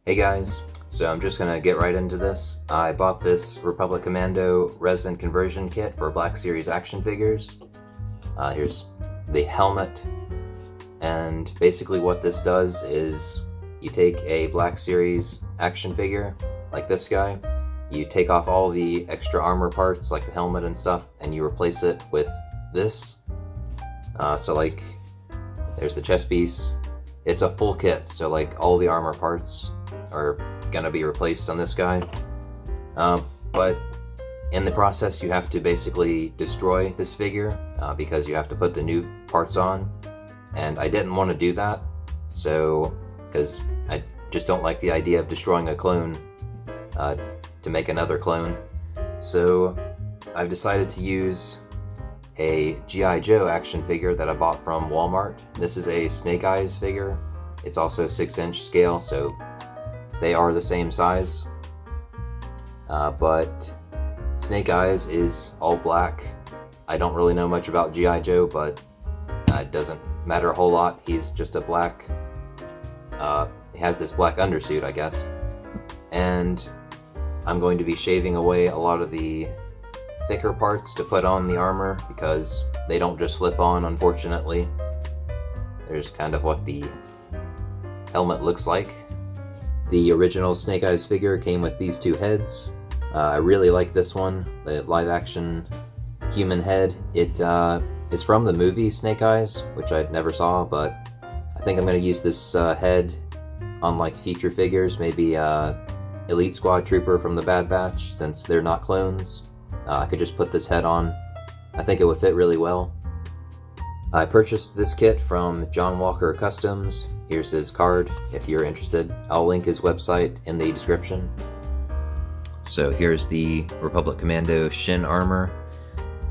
Hey guys, so I'm just gonna get right into this. I bought this Republic Commando resin conversion kit for Black Series action figures. Here's the helmet, and basically what this does is you take a Black Series action figure, like this guy, you take off all the extra armor parts like the helmet and stuff, and you replace it with this. So like, there's the chest piece. It's a full kit, so like all the armor parts are gonna be replaced on this guy. But in the process you have to basically destroy this figure because you have to put the new parts on, and I didn't want to do that, so because I just don't like the idea of destroying a clone to make another clone. So I've decided to use a G.I. Joe action figure that I bought from Walmart. This is a Snake Eyes figure. It's also 6-inch scale, so they are the same size. But Snake Eyes is all black. I don't really know much about G.I. Joe, but it doesn't matter a whole lot. He's just a black, he has this black undersuit, I guess. And I'm going to be shaving away a lot of the thicker parts to put on the armor because they don't just slip on, unfortunately. There's kind of what the helmet looks like. The original Snake Eyes figure came with these two heads. I really like this one, the live action human head. It is from the movie Snake Eyes, which I never saw, but I think I'm going to use this head on like future figures, maybe Elite Squad Trooper from the Bad Batch, since they're not clones. I could just put this head on. I think it would fit really well. I purchased this kit from John Walker Customs. Here's his card if you're interested. I'll link his website in the description. So here's the Republic Commando shin armor.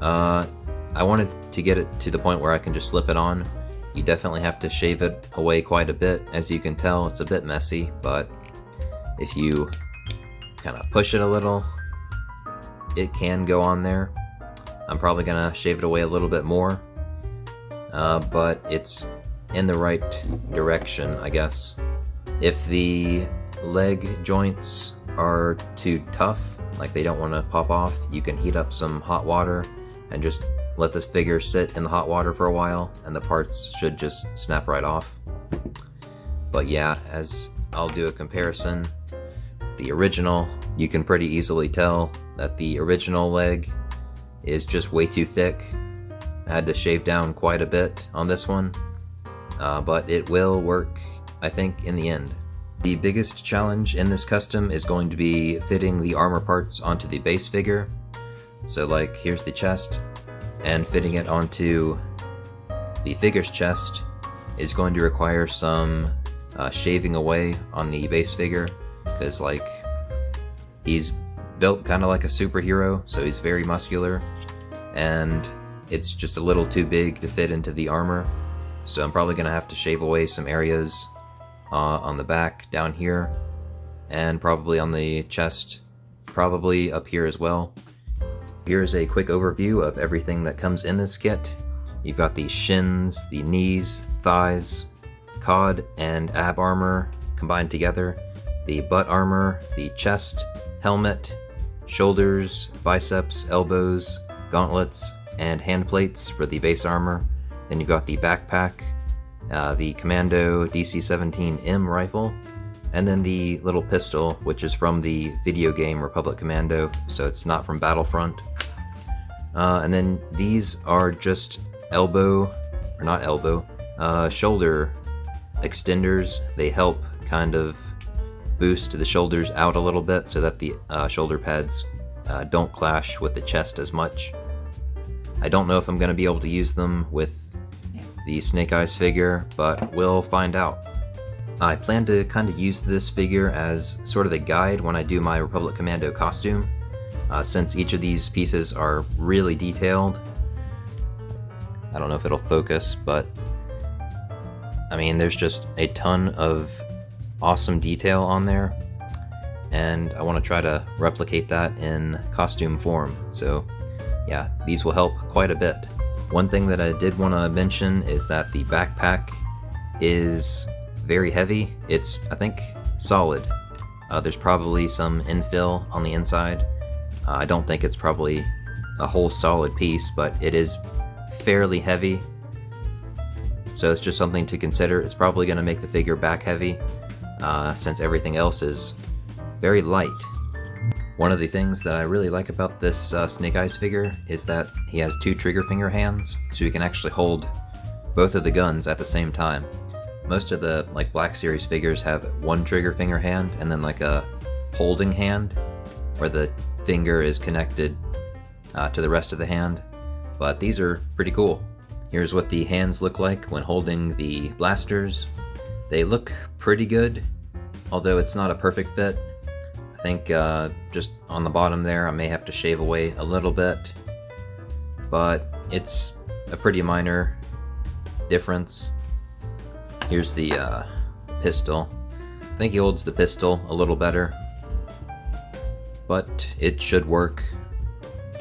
I wanted to get it to the point where I can just slip it on. You definitely have to shave it away quite a bit. As you can tell, it's a bit messy, but if you kind of push it a little, it can go on there. I'm probably gonna shave it away a little bit more, but it's in the right direction, I guess. If the leg joints are too tough, like they don't want to pop off, you can heat up some hot water and just let this figure sit in the hot water for a while, and the parts should just snap right off. But yeah, as I'll do a comparison, the original, you can pretty easily tell that the original leg is just way too thick. I had to shave down quite a bit on this one, but it will work, I think, in the end. The biggest challenge in this custom is going to be fitting the armor parts onto the base figure. So like, here's the chest, and fitting it onto the figure's chest is going to require some shaving away on the base figure, because like, he's built kind of like a superhero, so he's very muscular, and it's just a little too big to fit into the armor. So I'm probably gonna have to shave away some areas on the back down here, and probably on the chest, probably up here as well. Here's a quick overview of everything that comes in this kit. You've got the shins, the knees, thighs, cod and ab armor combined together, the butt armor, the chest, helmet, shoulders, biceps, elbows, gauntlets, and hand plates for the base armor. Then you've got the backpack, the Commando DC-17M rifle, and then the little pistol, which is from the video game Republic Commando, so it's not from Battlefront. And then these are just shoulder extenders. They help kind of boost the shoulders out a little bit so that the shoulder pads don't clash with the chest as much. I don't know if I'm going to be able to use them with the Snake Eyes figure, but we'll find out. I plan to kind of use this figure as sort of a guide when I do my Republic Commando costume, since each of these pieces are really detailed. I don't know if it'll focus, but I mean, there's just a ton of awesome detail on there, and I want to try to replicate that in costume form. So yeah, these will help quite a bit. One thing that I did want to mention is that the backpack is very heavy. It's, I think, solid. There's probably some infill on the inside. I don't think it's probably a whole solid piece, but it is fairly heavy. So it's just something to consider. It's probably going to make the figure back heavy, since everything else is very light. One of the things that I really like about this Snake Eyes figure is that he has 2 trigger finger hands, so you can actually hold both of the guns at the same time. Most of the Black Series figures have 1 trigger finger hand and then a holding hand where the finger is connected to the rest of the hand, but these are pretty cool. Here's what the hands look like when holding the blasters. They look pretty good, although it's not a perfect fit. I think just on the bottom there I may have to shave away a little bit, but it's a pretty minor difference. Here's the pistol. I think he holds the pistol a little better, but it should work.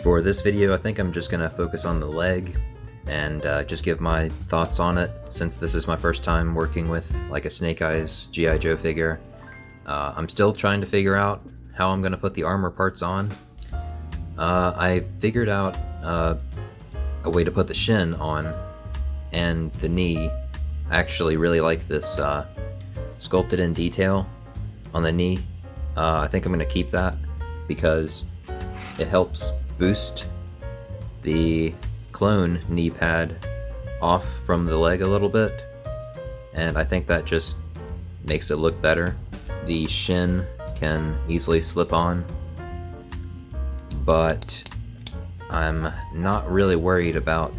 For this video, I think I'm just gonna focus on the leg and just give my thoughts on it, since this is my first time working with a Snake Eyes G.I. Joe figure. I'm still trying to figure out how I'm gonna put the armor parts on. I figured out a way to put the shin on and the knee. I actually really like this sculpted in detail on the knee. I think I'm gonna keep that because it helps boost the clone knee pad off from the leg a little bit, and I think that just makes it look better. The shin can easily slip on, but I'm not really worried about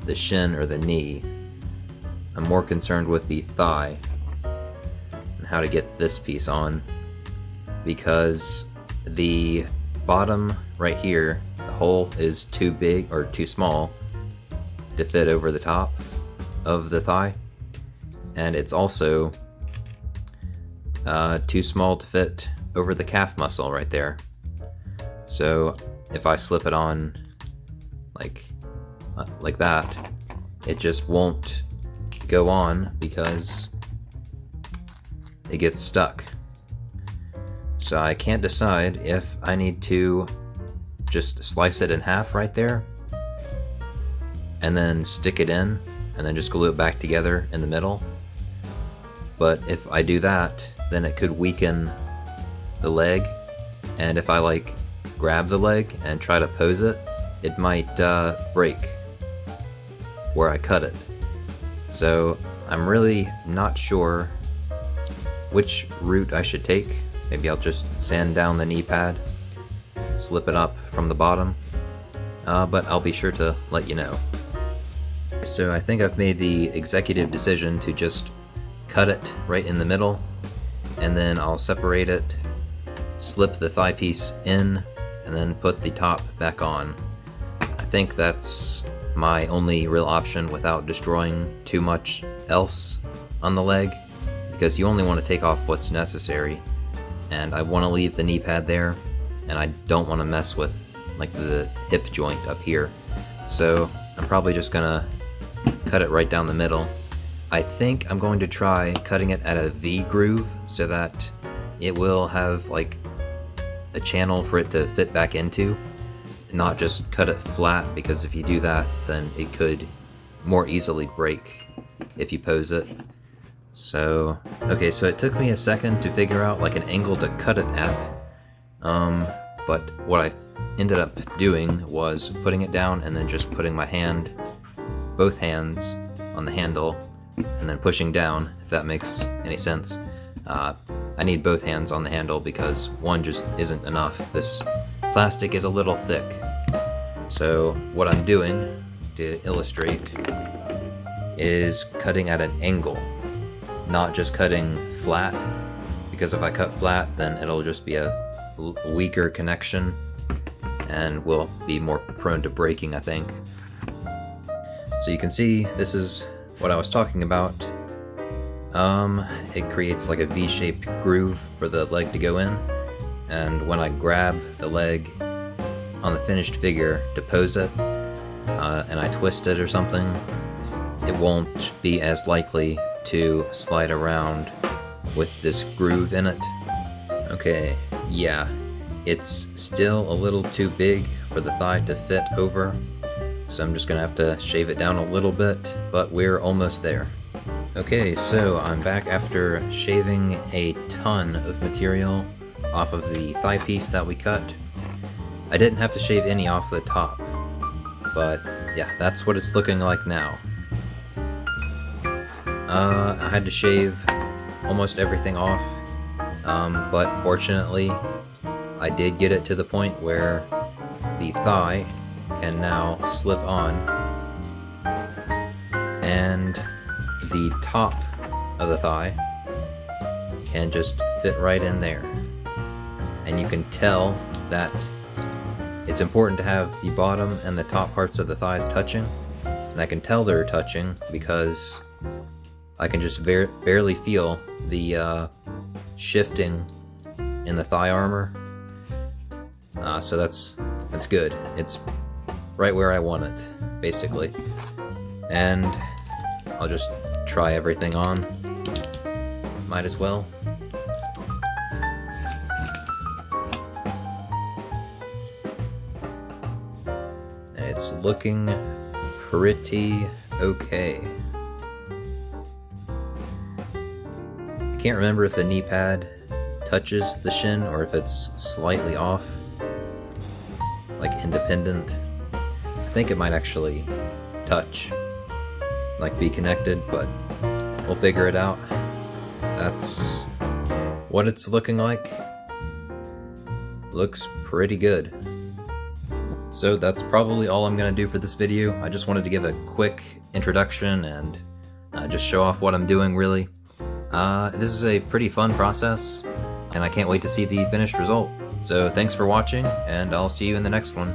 the shin or the knee. I'm more concerned with the thigh and how to get this piece on, because the bottom right here, the hole is too big or too small to fit over the top of the thigh, and it's also too small to fit over the calf muscle right there. So if I slip it on like that, it just won't go on because it gets stuck. So I can't decide if I need to just slice it in half right there and then stick it in and then just glue it back together in the middle. But if I do that, then it could weaken the leg, and if I grab the leg and try to pose it, it might break where I cut it. So I'm really not sure which route I should take. Maybe I'll just sand down the knee pad, slip it up from the bottom, but I'll be sure to let you know. So I think I've made the executive decision to just cut it right in the middle, and then I'll separate it, slip the thigh piece in, and then put the top back on. I think that's my only real option without destroying too much else on the leg, because you only want to take off what's necessary, and I want to leave the knee pad there, and I don't want to mess with the hip joint up here. So I'm probably just gonna cut it right down the middle. I think I'm going to try cutting it at a V groove so that it will have a channel for it to fit back into, not just cut it flat, because if you do that, then it could more easily break if you pose it. So, okay, so it took me a second to figure out an angle to cut it at, but what I ended up doing was putting it down and then just putting my hand, both hands, on the handle, and then pushing down, if that makes any sense. I need both hands on the handle because one just isn't enough. This plastic is a little thick. So what I'm doing to illustrate is cutting at an angle, not just cutting flat, because if I cut flat, then it'll just be a weaker connection and will be more prone to breaking, I think. So you can see this is what I was talking about. It creates a V-shaped groove for the leg to go in, and when I grab the leg on the finished figure to pose it, and I twist it or something, it won't be as likely to slide around with this groove in it. Okay, yeah, it's still a little too big for the thigh to fit over, so I'm just gonna have to shave it down a little bit, but we're almost there. Okay, so I'm back after shaving a ton of material off of the thigh piece that we cut. I didn't have to shave any off the top, but yeah, that's what it's looking like now. I had to shave almost everything off, but fortunately I did get it to the point where the thigh can now slip on, and the top of the thigh can just fit right in there. And you can tell that it's important to have the bottom and the top parts of the thighs touching, and I can tell they're touching because I can just barely feel the shifting in the thigh armor. So that's good. It's right where I want it, basically. And I'll just try everything on. Might as well. And it's looking pretty okay. I can't remember if the knee pad touches the shin or if it's slightly off, like independent. I think it might actually touch, like be connected, but we'll figure it out. That's what it's looking like. Looks pretty good. So that's probably all I'm gonna do for this video. I just wanted to give a quick introduction and just show off what I'm doing, really. This is a pretty fun process, and I can't wait to see the finished result. So thanks for watching, and I'll see you in the next one.